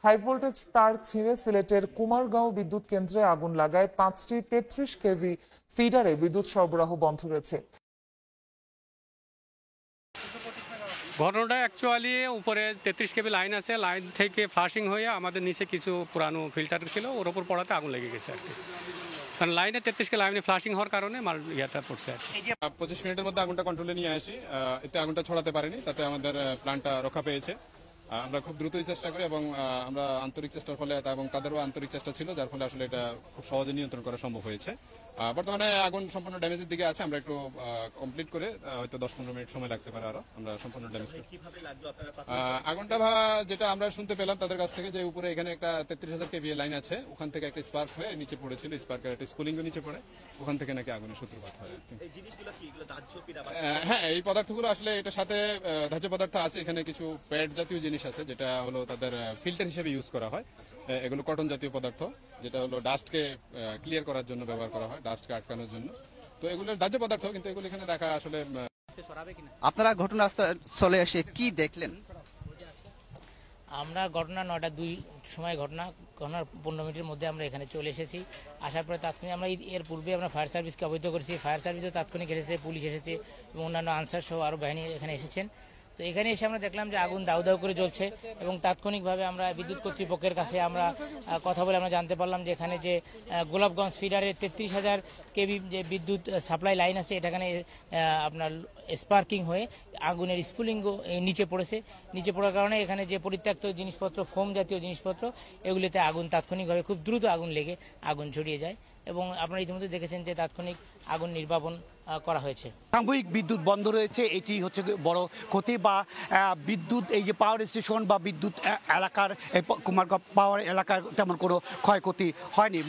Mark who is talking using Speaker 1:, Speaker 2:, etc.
Speaker 1: High voltage তার ছিঁড়ে সিলেটের কুমারগাঁও বিদ্যুৎ কেন্দ্রে আগুন লাগায় 5টি 33 কেভি ফিডারে বিদ্যুৎ সরবরাহ বন্ধ রয়েছে।
Speaker 2: ঘটনাটা অ্যাকচুয়ালি উপরে 33 কেবি লাইন আছে, লাইন থেকে ফ্লাশিং হয়ে আমাদের নিচে কিছু পুরানো ফিল্টার ছিল, ওর ওপর পড়াতে আগুন লেগে গেছে আর কি। কারণ লাইনে 33 কে লাইনে ফ্লাশিং হওয়ার কারণে মাল ইয়াটা পড়ছে আর কি।
Speaker 3: 25 মিনিটের মধ্যে আগুনটা কন্ট্রোলে নিয়ে আসি, এতে আগুনটা ছড়াতে পারেনি, তাতে আমাদের প্ল্যান্টটা রক্ষা পেয়েছে। আমরা খুব দ্রুতই চেষ্টা করি এবং আমরা আন্তরিক চেষ্টার ফলে এবং তাদেরও আন্তরিক চেষ্টা ছিল, যার ফলে আসলে এটা খুব সহজে নিয়ন্ত্রণ করা সম্ভব হয়েছে। বর্তমানে আগুন সম্পূর্ণ ড্যামেজের দিকে আছে, আমরা একটু কমপ্লিট করে হয়তো 10-15 মিনিট সময় লাগতে পারে আরো আমরা সম্পূর্ণ ড্যামেজ। আগুনটা যেটা আমরা শুনতে পেলাম তাদের কাছ থেকে, যে উপরে এখানে একটা 33,000 কেভি লাইন আছে, ওখান থেকে একটা স্পার্ক হয়ে নিচে পড়েছিল, স্পার্কের একটা স্কুলিংও নিচে পড়ে, ওখান থেকে নাকি আগুনের সূত্রপাত হয়। হ্যাঁ, এই পদার্থগুলো আসলে এটার সাথে ধার্য পদার্থ আছে, এখানে কিছু প্যাড জাতীয় জিনিস আছে, যেটা হলো তাদের ফিল্টার হিসেবে ইউজ করা হয়। এগুলো কটন জাতীয় পদার্থ, যেটা হলো ডাস্টকে ক্লিয়ার করার জন্য ব্যবহার করা হয়, ডাস্টকে আটকানোর জন্য। তো এগুলোর দাহ্য পদার্থ, কিন্তু এগুলো এখানে রাখা আসলে।
Speaker 4: আপনারা ঘটনাস্থলে এসে কি দেখলেন?
Speaker 5: আমরা ঘটনা 9টা 2 সময় ঘটনার 15 মিনিটের মধ্যে আমরা এখানে চলে এসেছি। আসার পরে তাৎক্ষণিক আমরা এর পূর্বে আমরা ফায়ার সার্ভিসকে অবহিত করেছি, ফায়ার সার্ভিসও তাৎক্ষণিক এসেছে, পুলিশ এসেছে এবং অন্যান্য আনসার সহ আরও বাহিনী এখানে এসেছেন। তো এখানে এসে আমরা দেখলাম যে আগুন দাউ দাউ করে জ্বলছে এবং তাৎক্ষণিকভাবে আমরা বিদ্যুৎ কর্তৃপক্ষের কাছে আমরা কথা বলে আমরা জানতে পারলাম যে এখানে যে গোলাপগঞ্জ ফিডারে 33,000 কেভি যে বিদ্যুৎ সাপ্লাই লাইন আছে, এটা এখানে আপনার স্পার্কিং হয়ে আগুনের স্পুলিং নিচে পড়েছে। নিচে পড়ার কারণে এখানে যে পরিত্যক্ত জিনিসপত্র, ফোম জাতীয় জিনিসপত্র, এগুলিতে আগুন তাৎক্ষণিকভাবে খুব দ্রুত আগুন লেগে আগুন ছড়িয়ে যায় এবং আপনারা ইতিমধ্যে দেখেছেন যে তাৎক্ষণিক আগুন নির্বাপন করা হয়েছে।
Speaker 6: সাময়িক বিদ্যুৎ বন্ধ রয়েছে, এটি হচ্ছে বড় ক্ষতি। বা বিদ্যুৎ এই যে পাওয়ার স্টেশন বা বিদ্যুৎ এলাকার কুমারগাঁও পাওয়ার এলাকার তেমন কোনো ক্ষয়ক্ষতি হয়নি।